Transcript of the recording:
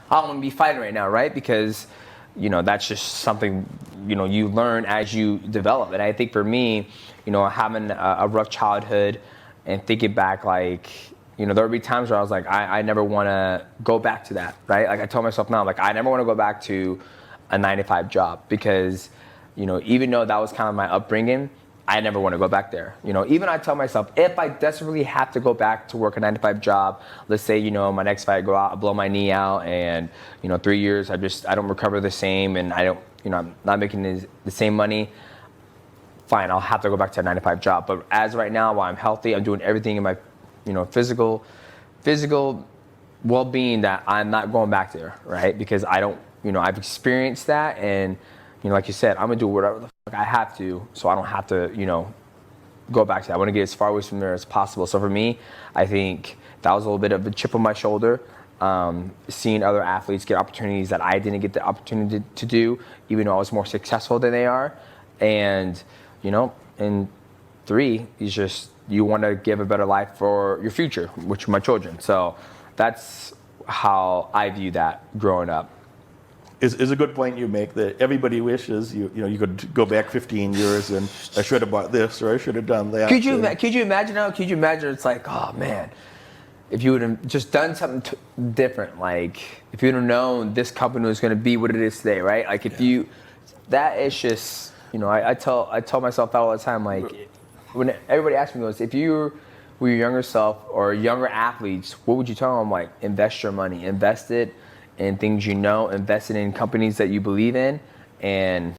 I don't want to be fighting right now, right? Because, that's just something, you learn as you develop. And I think for me, having a rough childhood and thinking back, like, there would be times where I was like, I never want to go back to that, right? Like I told myself now, like, I never want to go back to a 9-to-5 job because, even though that was kind of my upbringing, I never want to go back there. Even I tell myself, if I desperately have to go back to work a 9-to-5 job, let's say, my next fight, I go out, I blow my knee out, and, 3 years, I don't recover the same, and I don't, I'm not making the same money, fine, I'll have to go back to a 9-to-5 job. But as right now, while I'm healthy, I'm doing everything in my, physical well-being that I'm not going back there, right? Because I don't, I've experienced that, and, like you said, I'm gonna do whatever the fuck I have to, so I don't have to, go back to that. I want to get as far away from there as possible. So for me, I think that was a little bit of a chip on my shoulder. Seeing other athletes get opportunities that I didn't get the opportunity to do, even though I was more successful than they are. And, and 3 is just, you want to give a better life for your future, which are my children. So that's how I view that growing up. Is a good point you make that everybody wishes you could go back 15 years and I should have bought this or I should have done that. Could you imagine now? Could you imagine? It's like, oh man, if you would have just done something different, like if you would have known this company was going to be what it is today, right? Like that is just, I tell myself that all the time. Like when everybody asks me this, if you were your younger self or younger athletes, what would you tell them? Like, invest your money, invest it in things invest it in companies that you believe in, and